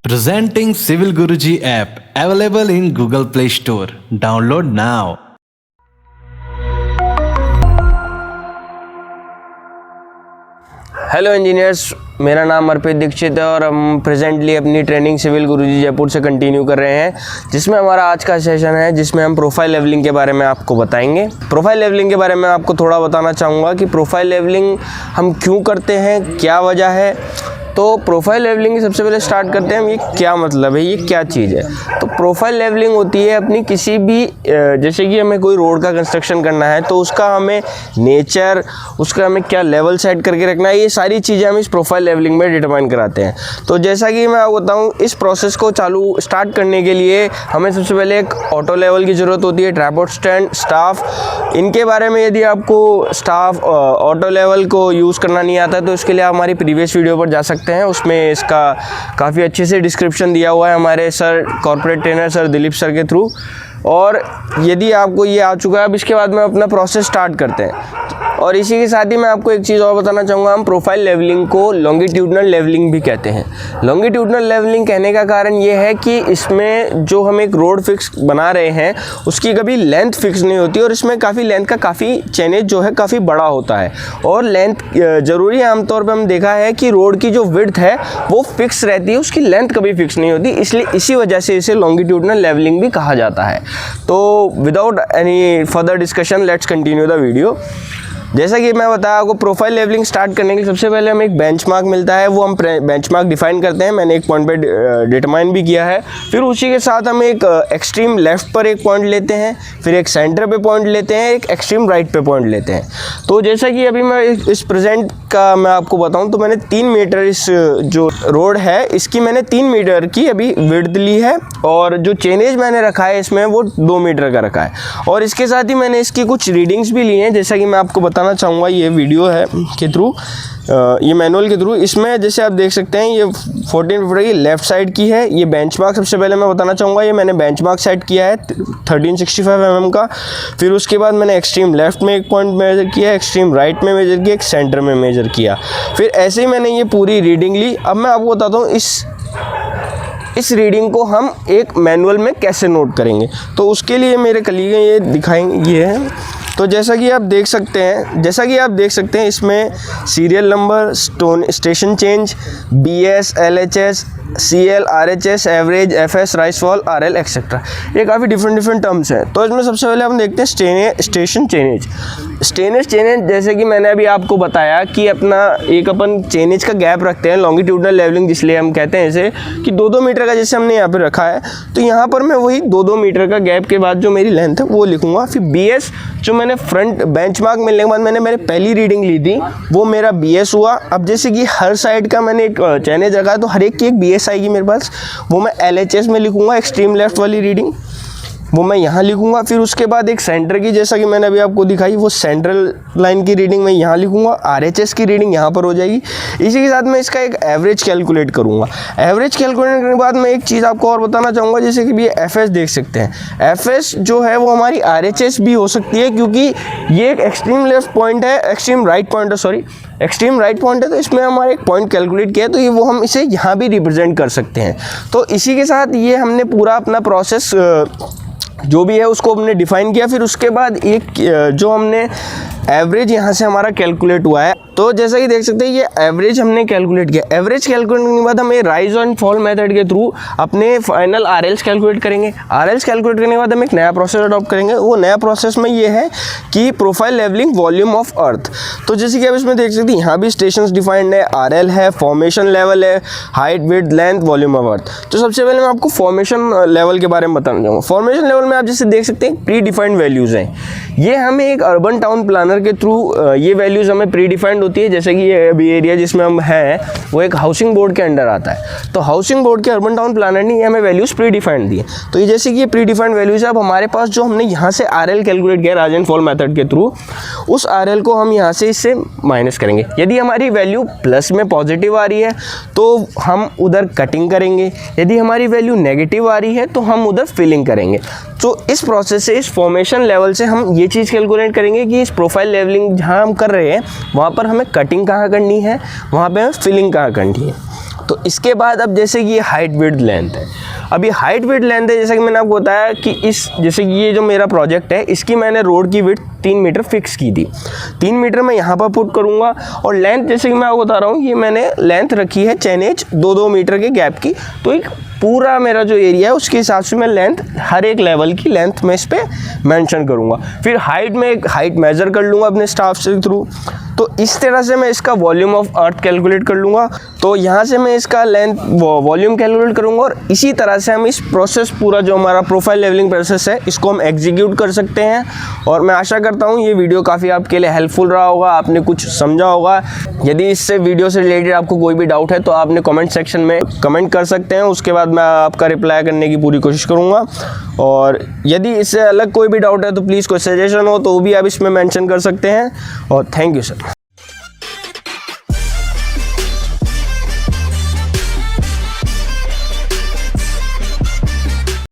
Presenting Civil Guruji app available in Google Play Store. Download now. Hello engineers, मेरा नाम अर्पित दीक्षित है और हम प्रेजेंटली अपनी ट्रेनिंग सिविल गुरुजी जयपुर से कंटिन्यू कर रहे हैं, जिसमें हमारा आज का सेशन है जिसमें हम प्रोफाइल लेवलिंग के बारे में आपको बताएंगे। प्रोफाइल लेवलिंग के बारे में आपको थोड़ा बताना चाहूँगा कि प्रोफाइल लेवलिंग हम क्यों करते हैं, क्या वजह है। तो प्रोफाइल लेवलिंग सबसे पहले स्टार्ट करते हैं हम, ये क्या मतलब है, ये क्या चीज़ है। तो प्रोफाइल लेवलिंग होती है अपनी किसी भी जैसे कि हमें कोई रोड का कंस्ट्रक्शन करना है तो उसका हमें नेचर, उसका हमें क्या लेवल सेट करके रखना है, ये सारी चीज़ें हम इस प्रोफाइल लेवलिंग में डिटरमाइन कराते हैं। तो जैसा कि मैं आपको बताऊँ, इस प्रोसेस को स्टार्ट करने के लिए हमें सबसे पहले एक ऑटो लेवल की ज़रूरत होती है, ट्राइपॉड स्टैंड, स्टाफ। इनके बारे में यदि आपको स्टाफ ऑटो लेवल को यूज़ करना नहीं आता तो इसके लिए आप हमारी प्रीवियस वीडियो पर जा सकते हैं, उसमें इसका काफ़ी अच्छे से डिस्क्रिप्शन दिया हुआ है हमारे sir corporate trainer sir Dilip sir के थ्रू। और यदि आपको ये आ चुका है, अब इसके बाद में अपना प्रोसेस स्टार्ट करते हैं। और इसी के साथ ही मैं आपको एक चीज़ और बताना चाहूँगा, हम प्रोफाइल लेवलिंग को लॉन्गिट्यूडनल लेवलिंग भी कहते हैं। लॉन्गिट्यूडनल लेवलिंग कहने का कारण ये है कि इसमें जो हम एक रोड फिक्स बना रहे हैं उसकी कभी लेंथ फिक्स नहीं होती और इसमें काफ़ी लेंथ का काफ़ी चेनेज जो है काफ़ी बड़ा होता है और लेंथ ज़रूरी है। आमतौर पर हम देखा है कि रोड की जो विड्थ है वो फिक्स रहती है, उसकी लेंथ कभी फिक्स नहीं होती, इसलिए इसी वजह से इसे लॉन्गिट्यूडनल लेवलिंग भी कहा जाता है। तो without any further discussion let's continue the video. जैसा कि मैं बताया आपको, प्रोफाइल लेवलिंग स्टार्ट करने के लिए सबसे पहले हमें एक बेंचमार्क मिलता है, वो हम बेंचमार्क डिफाइन करते हैं। मैंने एक पॉइंट पे डिटरमाइन भी किया है। फिर उसी के साथ हम एक एक्सट्रीम लेफ्ट पर एक पॉइंट लेते हैं, फिर एक सेंटर पे पॉइंट लेते हैं, एक एक्सट्रीम राइट पे पॉइंट लेते हैं। तो जैसा कि अभी मैं इस प्रेजेंट का मैं आपको बताऊं तो मैंने 3 मीटर इस जो रोड है इसकी मैंने 3 मीटर की अभी विड्थ ली है और जो चेनेज मैंने रखा है इसमें वो 2 मीटर का रखा है। और इसके साथ ही मैंने इसकी कुछ रीडिंग्स भी ली हैं, जैसा कि मैं आपको बताना चाहूँगा ये वीडियो है के थ्रू, ये मैनुअल के थ्रू। इसमें जैसे आप देख सकते हैं ये 14 फीट की लेफ्ट साइड की है। ये बेंचमार्क सबसे पहले मैं बताना चाहूँगा, ये मैंने बेंचमार्क सेट किया है 1365 mm का। फिर उसके बाद मैंने एक्सट्रीम लेफ्ट में एक पॉइंट मेजर किया, एक्सट्रीम राइट में मेजर किया, एक सेंटर में मेजर किया। फिर ऐसे ही मैंने ये पूरी रीडिंग ली। अब मैं आपको बताता हूँ इस रीडिंग को हम एक मैनुअल में कैसे नोट करेंगे। तो उसके लिए मेरे कलीग ये दिखाएंगे, ये है। तो जैसा कि आप देख सकते हैं इसमें serial number, station change, BS, LHS, CL, RHS, average, FS, rice fall, RL etcetera, ये काफ़ी डिफरेंट टर्म्स हैं। तो इसमें सबसे पहले हम देखते हैं स्टेशन चेनेज। जैसे कि मैंने अभी आपको बताया कि अपना एक अपन चेनेज का गैप रखते हैं, लॉन्गिट्यूडनल लेवलिंग जिसलिए हम कहते हैं इसे, कि 2-2 मीटर का जैसे हमने यहाँ पे रखा है। तो यहाँ पर मैं वही 2-2 मीटर का गैप के बाद जो मेरी लेंथ है वो लिखूँगा। फिर BS जो मैंने फ्रंट बेंचमार्क मिलने के बाद मैंने पहली रीडिंग ली थी वो मेरा BS हुआ। अब जैसे कि हर साइड का मैंने एक चेनेज रखा है तो हर एक की एक BS आएगी मेरे पास, वो मैं LHS में लिखूँगा। एक्सट्रीम लेफ्ट वाली रीडिंग वो मैं यहाँ लिखूँगा। फिर उसके बाद एक सेंटर की, जैसा कि मैंने अभी आपको दिखाई, वो सेंट्रल लाइन की रीडिंग मैं यहाँ लिखूँगा। RHS की रीडिंग यहाँ पर हो जाएगी। इसी के साथ मैं इसका एक एवरेज कैलकुलेट करूँगा। एवरेज कैलकुलेट करने के बाद मैं एक चीज़ आपको और बताना चाहूँगा, जैसे कि ये FS देख सकते हैं। FS जो है वो हमारी RHS भी हो सकती है, क्योंकि ये एक एक्सट्रीम लेफ्ट पॉइंट है, एक्सट्रीम राइट पॉइंट है। तो इसमें हमारा एक पॉइंट कैलकुलेट किया, तो ये वो हम इसे यहाँ भी रिप्रेजेंट कर सकते हैं। तो इसी के साथ ये हमने पूरा अपना प्रोसेस जो भी है उसको हमने डिफाइन किया। फिर उसके बाद एक जो हमने एवरेज यहाँ से हमारा कैलकुलेट हुआ है, तो जैसा कि देख सकते हैं ये एवरेज हमने कैलकुलेट किया। एवरेज कैलकुलेट करने के बाद हम राइज एंड फॉल मेथड के थ्रू अपने फाइनल RLs कैलकुलेट करेंगे। RLs कैलकुलेट करने के बाद हम एक नया प्रोसेस अडॉप्ट करेंगे। वो नया प्रोसेस में ये है कि profile levelling volume of earth. तो जैसे कि आप इसमें देख सकते हैं यहाँ भी स्टेशंस डिफाइंड है, RL है, फॉर्मेशन लेवल है, height, width, length, volume of earth. तो सबसे पहले मैं आपको फॉर्मेशन लेवल के बारे में बताना चाहूँगा। फॉर्मेशन लेवल में आप जैसे देख सकते हैं प्री डिफाइंड वैल्यूज़ हैं। ये हमें एक अर्बन टाउन प्लानर के थ्रू ये वैल्यूज़ हमें प्री डिफाइंड होती है। जैसे कि ये अभी एरिया जिसमें हम हैं वो एक हाउसिंग बोर्ड के अंडर आता है, तो हाउसिंग बोर्ड के अर्बन टाउन प्लानर ने ये हमें वैल्यूज़ प्री डिफाइंड दी है। तो ये जैसे कि ये प्री डिफाइंड वैल्यूज़ है। अब हमारे पास जो हमने यहाँ से RL कैलकुलेट किया राइज एंड फॉल मेथड के थ्रू, उस RL को हम यहाँ से इससे माइनस करेंगे। यदि हमारी वैल्यू प्लस में पॉजिटिव आ रही है तो हम उधर कटिंग करेंगे, यदि हमारी वैल्यू नेगेटिव आ रही है तो हम उधर फिलिंग करेंगे। तो इस प्रोसेस से, इस फॉर्मेशन लेवल से हम ये चीज़ कैलकुलेट करेंगे कि इस प्रोफाइल लेवलिंग जहाँ हम कर रहे हैं वहाँ पर हमें कटिंग कहाँ करनी है, वहाँ पे हमें फिलिंग कहाँ करनी है। तो इसके बाद अब जैसे कि ये हाइट विड्थ लेंथ है, अभी हाइट विड्थ लेंथ है, जैसा कि मैंने आपको बताया कि इस जैसे कि ये जो मेरा प्रोजेक्ट है इसकी मैंने रोड की विड्थ 3 मीटर फिक्स की थी। 3 मीटर मैं यहाँ पर पुट करूँगा और लेंथ जैसे कि मैं आपको बता रहा हूँ, ये मैंने लेंथ रखी है 10 इंच 2-2 मीटर के गैप की। तो एक पूरा मेरा जो एरिया है उसके हिसाब से मैं लेंथ, हर एक लेवल की लेंथ मैं इस पर मेंशन करूँगा। फिर हाइट में एक हाइट मेज़र कर लूँगा अपने स्टाफ से थ्रू। तो इस तरह से मैं इसका वॉल्यूम ऑफ अर्थ कैलकुलेट कर लूँगा। तो यहाँ से मैं इसका लेंथ वॉल्यूम कैलकुलेट करूँगा और इसी तरह से हम इस प्रोसेस पूरा जो हमारा प्रोफाइल लेवलिंग प्रोसेस है इसको हम एग्जीक्यूट कर सकते हैं। और मैं आशा करता हूँ ये वीडियो काफ़ी आपके लिए हेल्पफुल रहा होगा, आपने कुछ समझा होगा। यदि इससे वीडियो से रिलेटेड आपको कोई भी डाउट है तो आपने कमेंट सेक्शन में कमेंट कर सकते हैं, उसके बाद मैं आपका रिप्लाई करने की पूरी कोशिश करूँगा। और यदि इससे अलग कोई भी डाउट है तो प्लीज़ कोई सजेशन हो तो वो भी आप इसमें मेंशन कर सकते हैं। और थैंक यू सर।